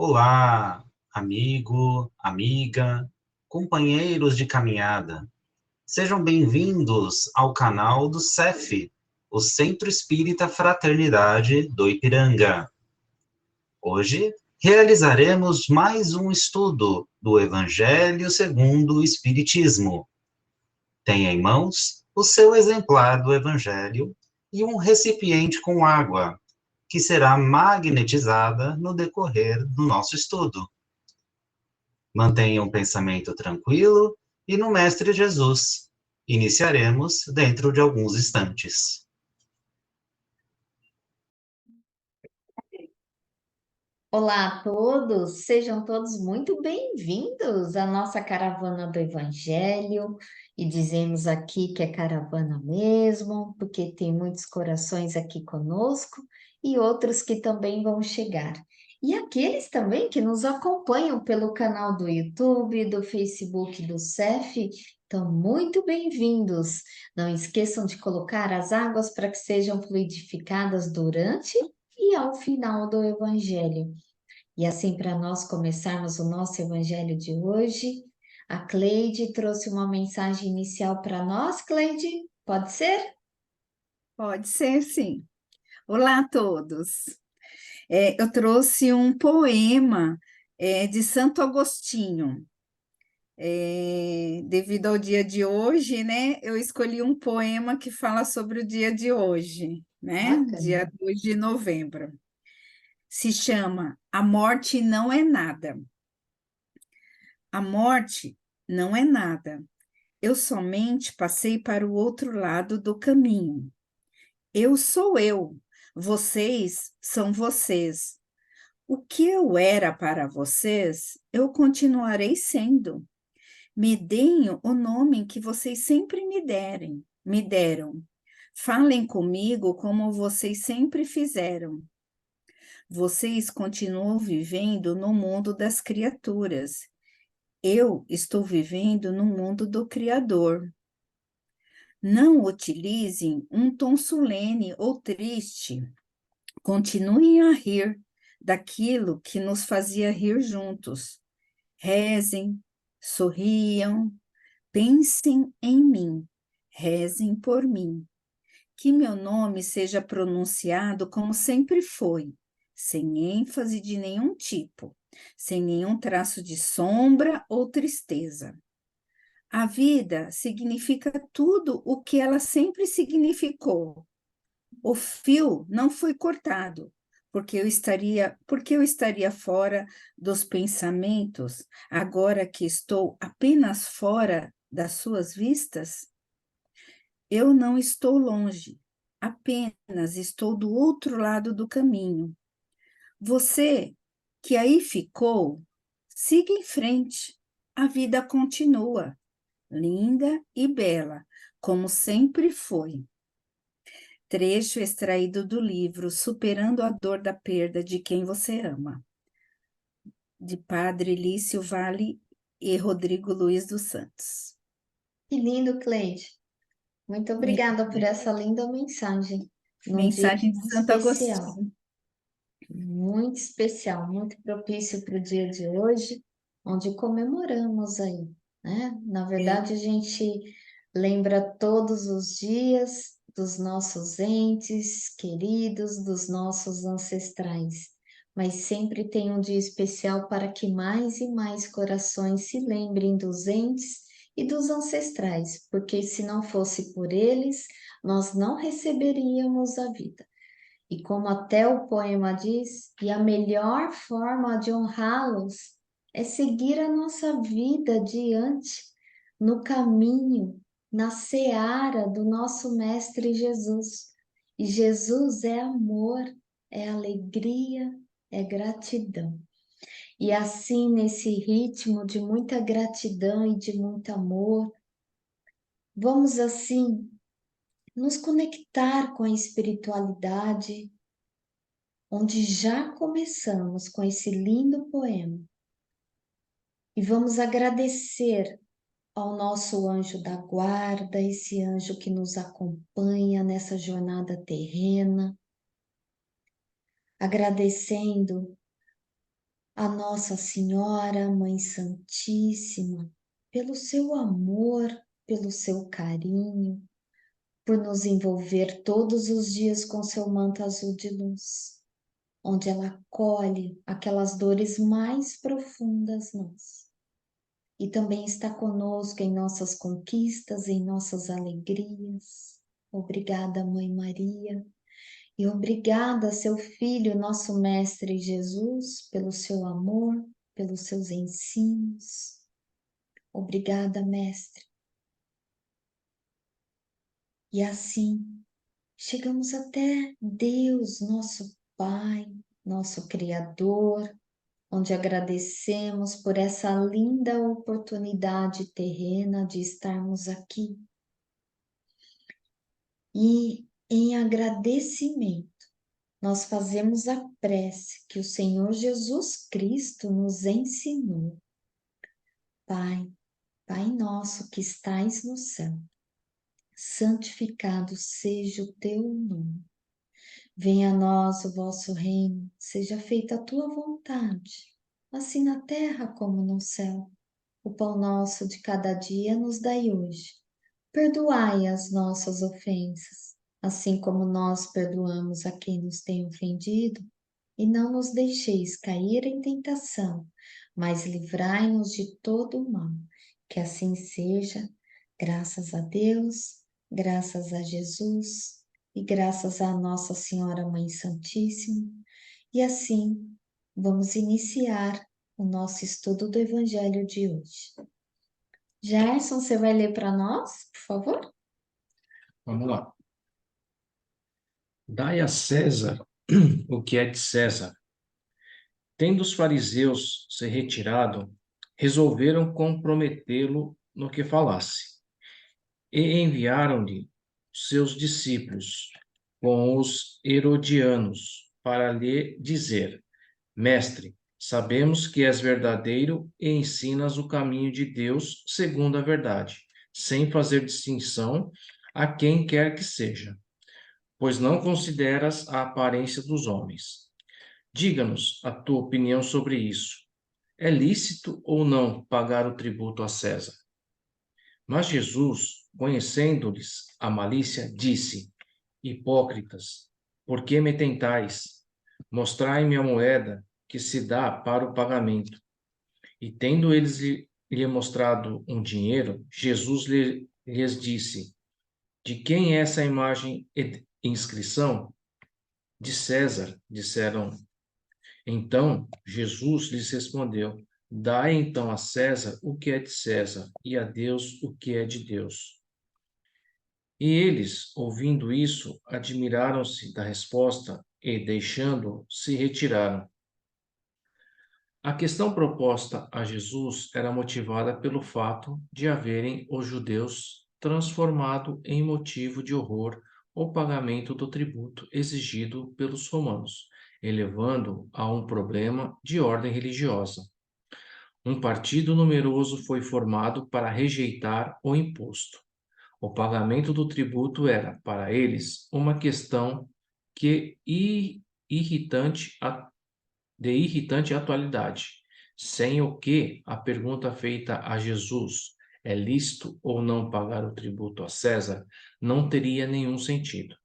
Olá, amigo, amiga, companheiros de caminhada. Sejam bem-vindos ao canal do CEF, o Centro Espírita Fraternidade do Ipiranga. Hoje realizaremos mais um estudo do Evangelho segundo o Espiritismo. Tenha em mãos o seu exemplar do Evangelho e um recipiente com água, que será magnetizada no decorrer do nosso estudo. Mantenha um pensamento tranquilo e no Mestre Jesus. Iniciaremos dentro de alguns instantes. Olá a todos, sejam todos muito bem-vindos à nossa caravana do Evangelho. E dizemos aqui que é caravana mesmo, porque tem muitos corações aqui conosco e outros que também vão chegar. E aqueles também que nos acompanham pelo canal do YouTube, do Facebook do CEF, estão muito bem-vindos. Não esqueçam de colocar as águas para que sejam fluidificadas durante e ao final do Evangelho. E assim, para nós começarmos o nosso evangelho de hoje, a Cleide trouxe uma mensagem inicial para nós, Cleide? Pode ser? Pode ser, sim. Olá a todos. Eu trouxe um poema de Santo Agostinho. Devido ao dia de hoje, né? Eu escolhi um poema que fala sobre o dia de hoje, né? Bacana. Dia 2 de novembro. Se chama A Morte Não é Nada. A morte não é nada. Eu somente passei para o outro lado do caminho. Eu sou eu, vocês são vocês. O que eu era para vocês, eu continuarei sendo. Me deem o nome que vocês sempre me deram. Falem comigo como vocês sempre fizeram. Vocês continuam vivendo no mundo das criaturas. Eu estou vivendo no mundo do Criador. Não utilizem um tom solene ou triste. Continuem a rir daquilo que nos fazia rir juntos. Rezem, sorriam, pensem em mim, rezem por mim. Que meu nome seja pronunciado como sempre foi, sem ênfase de nenhum tipo, sem nenhum traço de sombra ou tristeza. A vida significa tudo o que ela sempre significou. O fio não foi cortado, porque eu estaria fora dos pensamentos, agora que estou apenas fora das suas vistas? Eu não estou longe, apenas estou do outro lado do caminho. Você que aí ficou, siga em frente, a vida continua, linda e bela, como sempre foi. Trecho extraído do livro Superando a Dor da Perda de Quem Você Ama, de Padre Lício Vale e Rodrigo Luiz dos Santos. Que lindo, Cleide. Muito obrigada por essa linda mensagem. Num dia Mensagem de muito Santo especial, Agostinho. muito propício para o dia de hoje, onde comemoramos aí, né? Na verdade, a gente lembra todos os dias dos nossos entes queridos, dos nossos ancestrais, mas sempre tem um dia especial para que mais e mais corações se lembrem dos entes e dos ancestrais, porque se não fosse por eles, nós não receberíamos a vida. E como até o poema diz, e a melhor forma de honrá-los é seguir a nossa vida adiante, no caminho, na seara do nosso Mestre Jesus. E Jesus é amor, é alegria, é gratidão. E assim, nesse ritmo de muita gratidão e de muito amor, vamos assim nos conectar com a espiritualidade, onde já começamos com esse lindo poema. E vamos agradecer ao nosso anjo da guarda, esse anjo que nos acompanha nessa jornada terrena, agradecendo a Nossa Senhora, Mãe Santíssima, pelo seu amor, pelo seu carinho, por nos envolver todos os dias com seu manto azul de luz, onde ela acolhe aquelas dores mais profundas nossas. E também está conosco em nossas conquistas, em nossas alegrias. Obrigada, Mãe Maria. E obrigada, seu Filho, nosso Mestre Jesus, pelo seu amor, pelos seus ensinos. Obrigada, Mestre. E assim, chegamos até Deus, nosso Pai, nosso Criador, onde agradecemos por essa linda oportunidade terrena de estarmos aqui. E em agradecimento, nós fazemos a prece que o Senhor Jesus Cristo nos ensinou. Pai, Pai nosso que estais no céu, santificado seja o teu nome. Venha a nós o vosso reino, seja feita a tua vontade, assim na terra como no céu. O pão nosso de cada dia nos dai hoje. Perdoai as nossas ofensas, assim como nós perdoamos a quem nos tem ofendido, e não nos deixeis cair em tentação, mas livrai-nos de todo o mal. Que assim seja, graças a Deus, graças a Jesus e graças a Nossa Senhora Mãe Santíssima. E assim, vamos iniciar o nosso estudo do Evangelho de hoje. Gerson, você vai ler para nós, por favor? Vamos lá. Dai a César o que é de César. Tendo os fariseus se retirado, resolveram comprometê-lo no que falasse. E enviaram-lhe seus discípulos com os herodianos para lhe dizer: Mestre, sabemos que és verdadeiro e ensinas o caminho de Deus segundo a verdade, sem fazer distinção a quem quer que seja, pois não consideras a aparência dos homens. Diga-nos a tua opinião sobre isso. É lícito ou não pagar o tributo a César? Mas Jesus, conhecendo-lhes a malícia, disse: Hipócritas, por que me tentais? Mostrai-me a moeda que se dá para o pagamento. E tendo eles lhe mostrado um dinheiro, Jesus lhes disse: De quem é essa imagem e inscrição? De César, disseram. Então Jesus lhes respondeu: Dai então a César o que é de César, e a Deus o que é de Deus. E eles, ouvindo isso, admiraram-se da resposta e, deixando, se retiraram. A questão proposta a Jesus era motivada pelo fato de haverem os judeus transformado em motivo de horror o pagamento do tributo exigido pelos romanos, elevando a um problema de ordem religiosa. Um partido numeroso foi formado para rejeitar o imposto. O pagamento do tributo era, para eles, uma questão que de irritante atualidade, sem o que a pergunta feita a Jesus, é lícito ou não pagar o tributo a César, não teria nenhum sentido.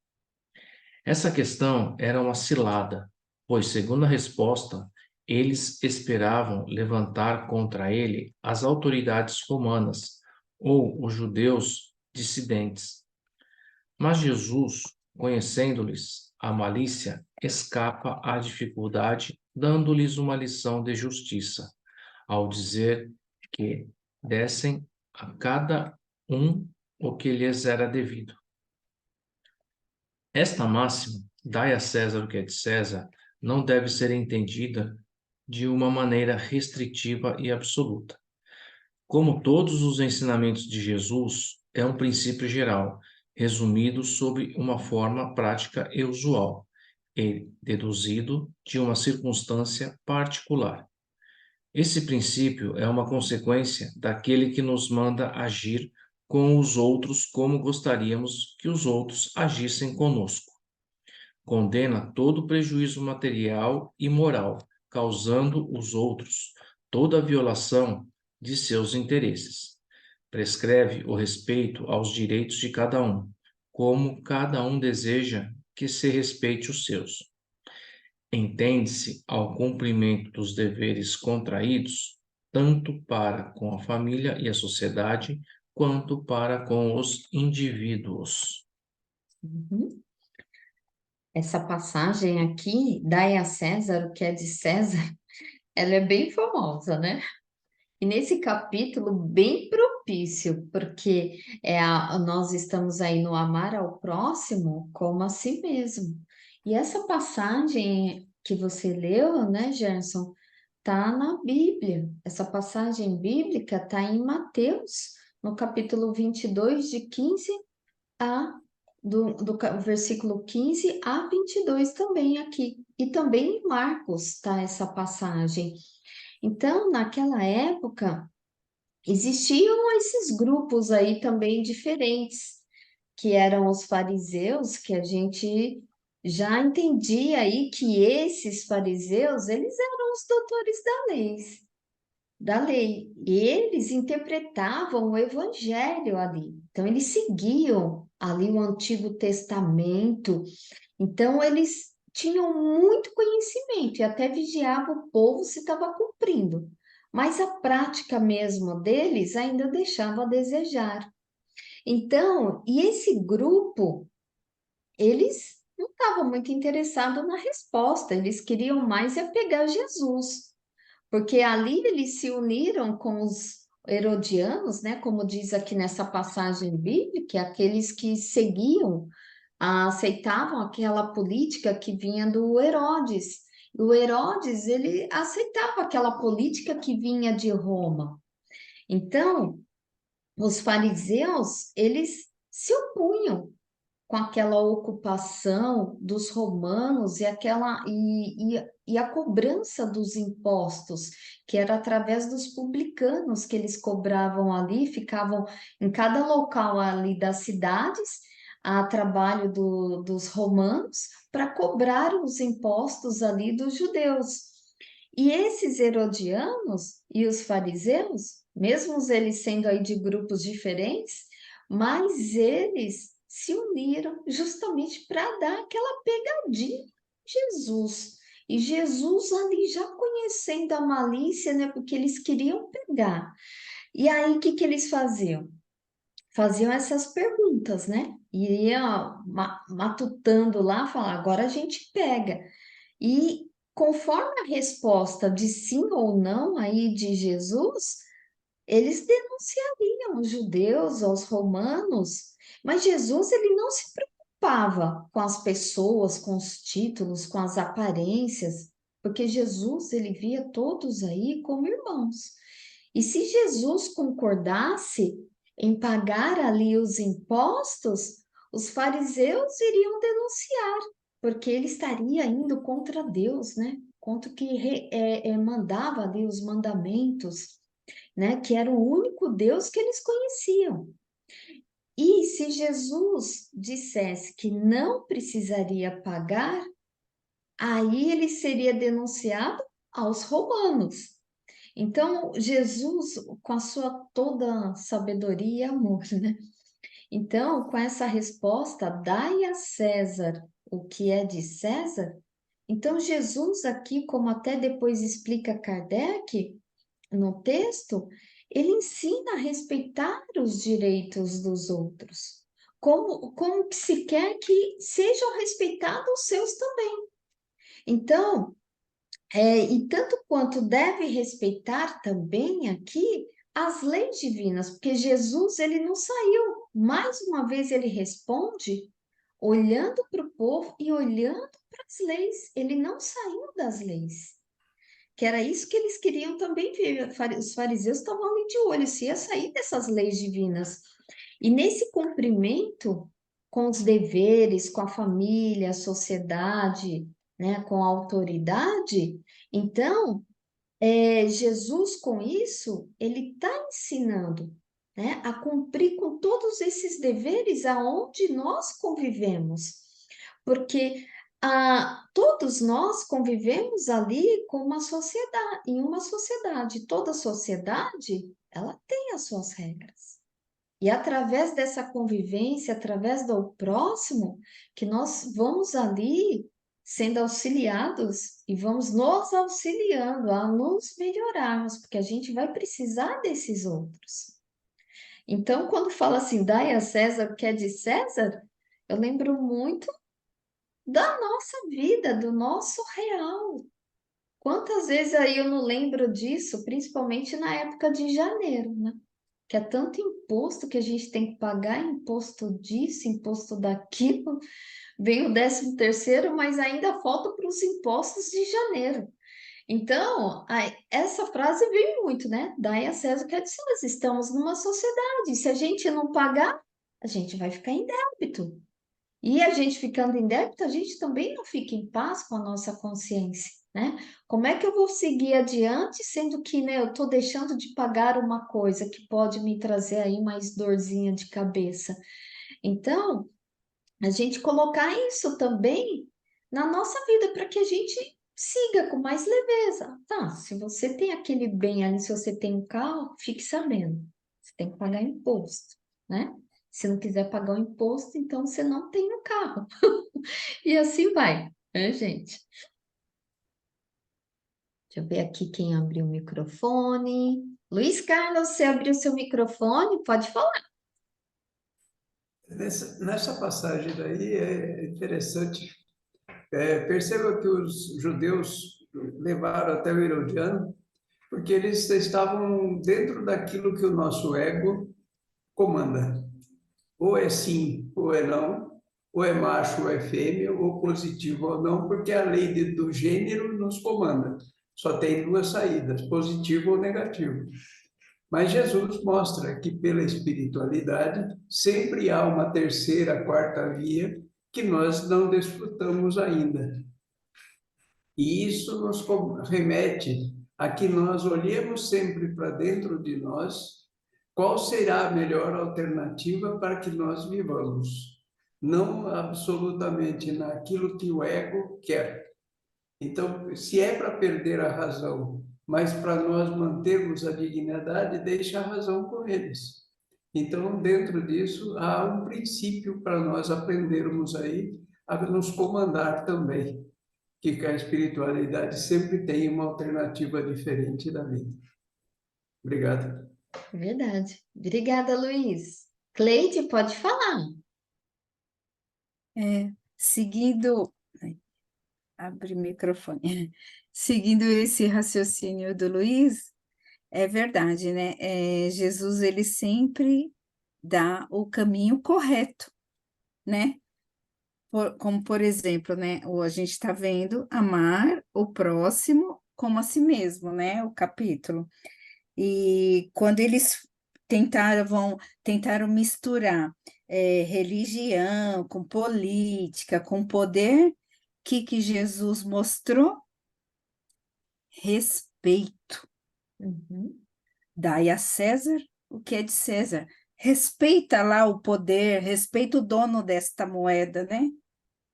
Essa questão era uma cilada, pois, segundo a resposta, eles esperavam levantar contra ele as autoridades romanas ou os judeus dissidentes. Mas Jesus, conhecendo-lhes a malícia, escapa à dificuldade, dando-lhes uma lição de justiça, ao dizer que dessem a cada um o que lhes era devido. Esta máxima, dai a César o que é de César, não deve ser entendida de uma maneira restritiva e absoluta. Como todos os ensinamentos de Jesus, é um princípio geral, resumido sob uma forma prática e usual, e deduzido de uma circunstância particular. Esse princípio é uma consequência daquele que nos manda agir com os outros como gostaríamos que os outros agissem conosco. Condena todo prejuízo material e moral causando os outros toda a violação de seus interesses. Prescreve o respeito aos direitos de cada um, como cada um deseja que se respeite os seus. Entende-se ao cumprimento dos deveres contraídos, tanto para com a família e a sociedade, quanto para com os indivíduos. Uhum. Essa passagem aqui, dai a César o que é de César, ela é bem famosa, né? E nesse capítulo, bem propício, porque nós estamos aí no amar ao próximo como a si mesmo. E essa passagem que você leu, né, Gerson, tá na Bíblia. Essa passagem bíblica tá em Mateus, no capítulo 22, de 15 a versículo 15 a 22 também aqui. E também em Marcos tá essa passagem. Então, naquela época, existiam esses grupos aí também diferentes, que eram os fariseus, que a gente já entendia aí que esses fariseus, eles eram os doutores da lei. E eles interpretavam o evangelho ali. Então, eles seguiam ali o Antigo Testamento. Então, eles tinham muito conhecimento e até vigiavam o povo se estava cumprindo. Mas a prática mesmo deles ainda deixava a desejar. Então, e esse grupo, eles não estavam muito interessados na resposta, eles queriam mais é pegar Jesus, porque ali eles se uniram com os herodianos, né, como diz aqui nessa passagem bíblica, aqueles que seguiam, aceitavam aquela política que vinha do Herodes. O Herodes, ele aceitava aquela política que vinha de Roma. Então, os fariseus, eles se opunham com aquela ocupação dos romanos e a cobrança dos impostos, que era através dos publicanos que eles cobravam ali, ficavam em cada local ali das cidades, a trabalho dos romanos, para cobrar os impostos ali dos judeus. E esses herodianos e os fariseus, mesmo eles sendo aí de grupos diferentes, mas eles se uniram justamente para dar aquela pegadinha em Jesus. E Jesus ali já conhecendo a malícia, né? Porque eles queriam pegar. E aí, o que que eles faziam? Faziam essas perguntas, né? Iam matutando lá, falar, agora a gente pega. E conforme a resposta de sim ou não aí de Jesus, eles denunciariam os judeus, aos romanos, mas Jesus ele não se preocupava com as pessoas, com os títulos, com as aparências, porque Jesus ele via todos aí como irmãos. E se Jesus concordasse em pagar ali os impostos, os fariseus iriam denunciar, porque ele estaria indo contra Deus, né? Contra o que mandava ali os mandamentos, né? Que era o único Deus que eles conheciam. E se Jesus dissesse que não precisaria pagar, aí ele seria denunciado aos romanos. Então, Jesus, com a sua toda sabedoria e amor, né? Então, com essa resposta, dai a César o que é de César. Então, Jesus aqui, como até depois explica Kardec, no texto, ele ensina a respeitar os direitos dos outros, como que se quer que sejam respeitados os seus também. Então, e tanto quanto deve respeitar também aqui as leis divinas, porque Jesus, ele não saiu, mais uma vez ele responde olhando para o povo e olhando para as leis, ele não saiu das leis. Que era isso que eles queriam também ver. Os fariseus estavam ali de olho, se ia sair dessas leis divinas. E nesse cumprimento com os deveres, com a família, a sociedade, né, com a autoridade, então, Jesus com isso, ele está ensinando, né, a cumprir com todos esses deveres aonde nós convivemos. Porque todo todos nós convivemos ali com uma sociedade, em uma sociedade. Toda sociedade, ela tem as suas regras. E através dessa convivência, através do próximo, que nós vamos ali sendo auxiliados e vamos nos auxiliando a nos melhorarmos, porque a gente vai precisar desses outros. Então, quando fala assim, dai a César o que é de César, eu lembro muito da nossa vida, do nosso real. Quantas vezes aí eu não lembro disso, principalmente na época de janeiro, né? Que é tanto imposto que a gente tem que pagar, imposto disso, imposto daquilo, vem o 13º, mas ainda falta para os impostos de janeiro. Então, essa frase vem muito, né? Dai a César o que é de César. Estamos numa sociedade, se a gente não pagar, a gente vai ficar em débito. E a gente ficando em débito, a gente também não fica em paz com a nossa consciência, né? Como é que eu vou seguir adiante, sendo que, né, eu estou deixando de pagar uma coisa que pode me trazer aí mais dorzinha de cabeça? Então, a gente colocar isso também na nossa vida para que a gente siga com mais leveza. Tá, se você tem aquele bem ali, se você tem um carro, fique sabendo, você tem que pagar imposto, né? Se não quiser pagar o imposto, então você não tem o carro. E assim vai, né, gente? Deixa eu ver aqui quem abriu o microfone. Luiz Carlos, você abriu seu microfone? Pode falar. Nessa passagem daí é interessante. Perceba que os judeus levaram até o Herodiano, porque eles estavam dentro daquilo que o nosso ego comanda. Ou é sim, ou é não, ou é macho, ou é fêmea, ou positivo ou não, porque a lei do gênero nos comanda. Só tem duas saídas, positivo ou negativo. Mas Jesus mostra que pela espiritualidade sempre há uma terceira, quarta via que nós não desfrutamos ainda. E isso nos remete a que nós olhemos sempre para dentro de nós qual será a melhor alternativa para que nós vivamos, não absolutamente naquilo que o ego quer. Então, se é para perder a razão, mas para nós mantermos a dignidade, deixa a razão com eles. Então, dentro disso, há um princípio para nós aprendermos aí a nos comandar também, que a espiritualidade sempre tem uma alternativa diferente da vida. Obrigado. Verdade. Obrigada, Luiz. Cleide, pode falar. Seguindo, abre o microfone. Seguindo esse raciocínio do Luiz, é verdade, né? Jesus, ele sempre dá o caminho correto, né? Como, por exemplo, né? A gente está vendo amar o próximo como a si mesmo, né? O capítulo. E quando eles tentaram misturar religião com política, com poder, que Jesus mostrou? Respeito. Uhum. Dai a César o que é de César. Respeita lá o poder, respeita o dono desta moeda, né?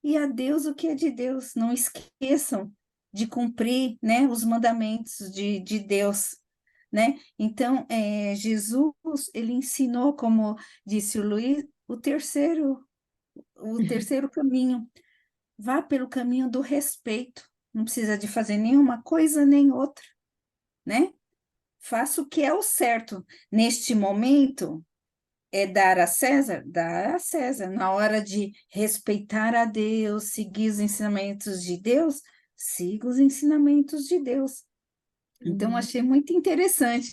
E a Deus o que é de Deus. Não esqueçam de cumprir, né, os mandamentos de Deus, né? Então, Jesus, ele ensinou, como disse o Luiz, o terceiro caminho. Vá pelo caminho do respeito. Não precisa de fazer nenhuma coisa nem outra, né? Faça o que é o certo. Neste momento, é dar a César? Dar a César. Na hora de respeitar a Deus, seguir os ensinamentos de Deus, siga os ensinamentos de Deus. Então, achei muito interessante,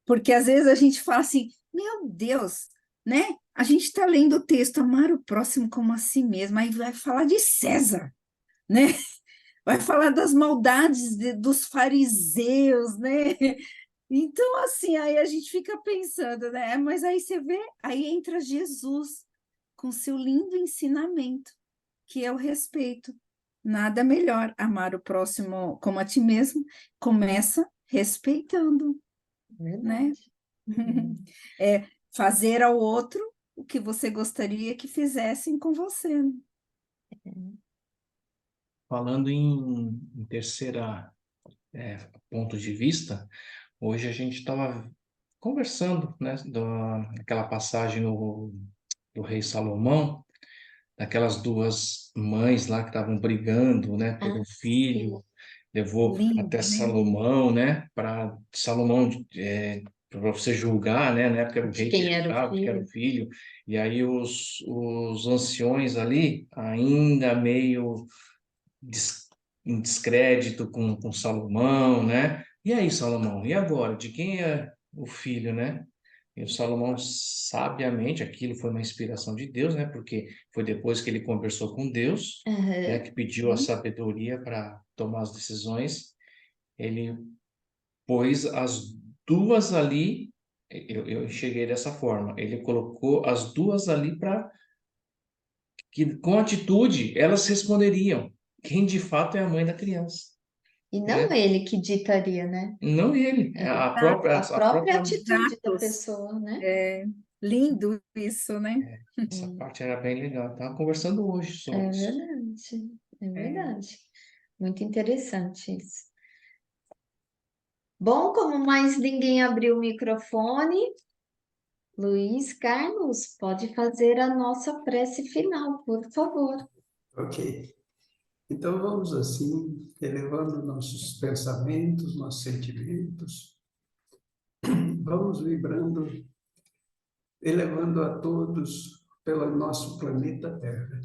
porque às vezes a gente fala assim, meu Deus, né? A gente está lendo o texto, amar o próximo como a si mesmo, aí vai falar de César, né? Vai falar das maldades dos fariseus, né? Então, assim, aí a gente fica pensando, né? Mas aí você vê, aí entra Jesus com seu lindo ensinamento, que é o respeito. Nada melhor, amar o próximo como a ti mesmo, começa respeitando, né? Verdade. É fazer ao outro o que você gostaria que fizessem com você. falando em terceira ponto de vista, hoje a gente estava conversando, né, daquela passagem do rei Salomão, daquelas duas mães lá que estavam brigando, né, pelo Sim, filho, levou Lindo, até né? Salomão, né, para Salomão para você julgar, né, na época o de rei que quem era o julgava, que era o filho. filho, e aí os anciões ali, ainda meio des- em descrédito com Salomão, né, e aí Salomão, e agora, de quem é o filho, né? E o Salomão, sabiamente, aquilo foi uma inspiração de Deus, né? Porque foi depois que ele conversou com Deus, né? Aham. Que pediu a sabedoria para tomar as decisões. Ele pôs as duas ali, eu enxerguei dessa forma. Ele colocou as duas ali para que, com atitude, elas responderiam quem de fato é a mãe da criança, E não né? ele que ditaria, né? Não ele, é a Exato, própria, A a própria própria, atitude da exatos. pessoa, né? É lindo isso, né? essa Hum, parte era bem legal. Estava conversando hoje sobre É isso. verdade, é É. verdade. Muito interessante isso. Bom, como mais ninguém abriu o microfone, Luiz Carlos, pode fazer a nossa prece final, por favor. Ok. Então vamos assim, elevando nossos pensamentos, nossos sentimentos, vamos vibrando, elevando a todos pelo nosso planeta Terra,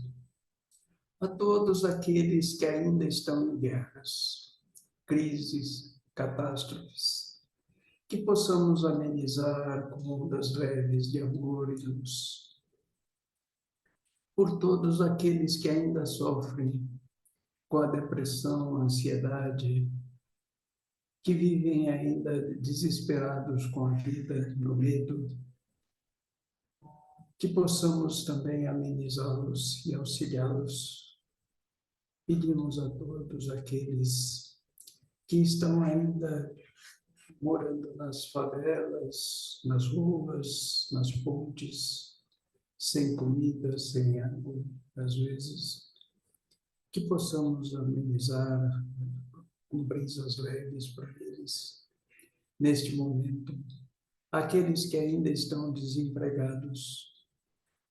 a todos aqueles que ainda estão em guerras, crises, catástrofes, que possamos amenizar com ondas leves de amor e luz. Por todos aqueles que ainda sofrem com a depressão, a ansiedade, que vivem ainda desesperados com a vida, no medo, que possamos também amenizá-los e auxiliá-los. Pedimos a todos aqueles que estão ainda morando nas favelas, nas ruas, nas pontes, sem comida, sem água, às vezes, que possamos amenizar com brisas leves para eles, neste momento. Aqueles que ainda estão desempregados,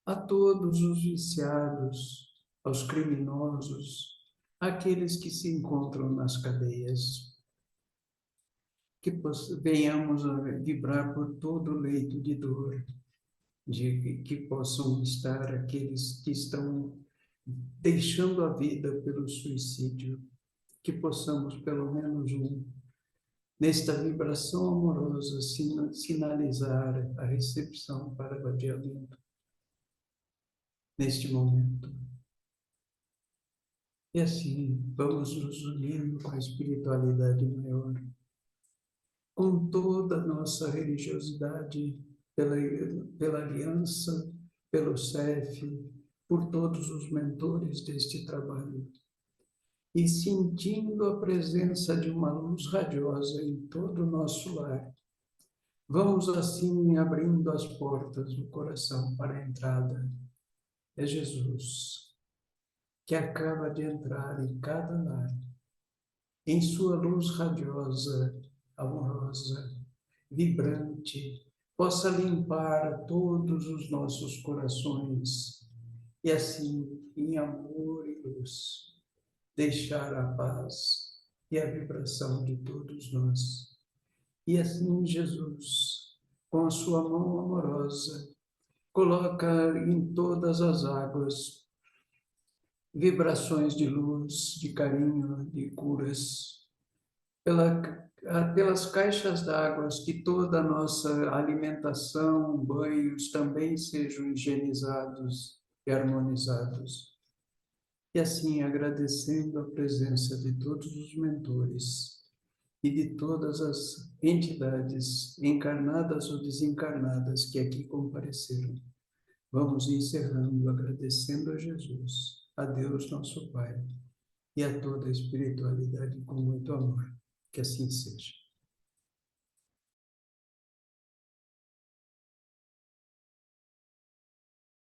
a todos os viciados, aos criminosos, aqueles que se encontram nas cadeias, que venhamos a vibrar por todo o leito de dor, de que possam estar aqueles que estão deixando a vida pelo suicídio, que possamos, pelo menos nesta vibração amorosa, sinalizar a recepção para o adiamento, neste momento. E assim, vamos nos unindo com a espiritualidade maior, com toda a nossa religiosidade, pela aliança, pelo CEF, por todos os mentores deste trabalho, e sentindo a presença de uma luz radiosa em todo o nosso lar. Vamos assim abrindo as portas do coração para a entrada. É Jesus, que acaba de entrar em cada lar, em sua luz radiosa, amorosa, vibrante, possa limpar todos os nossos corações e assim, em amor e luz, deixar a paz e a vibração de todos nós. E assim, Jesus, com a sua mão amorosa, coloca em todas as águas vibrações de luz, de carinho, de curas, pelas caixas d'água, que toda a nossa alimentação, banhos também sejam higienizados e harmonizados. E assim, agradecendo a presença de todos os mentores e de todas as entidades encarnadas ou desencarnadas que aqui compareceram, vamos encerrando, agradecendo a Jesus, a Deus nosso Pai, e a toda a espiritualidade com muito amor. Que assim seja.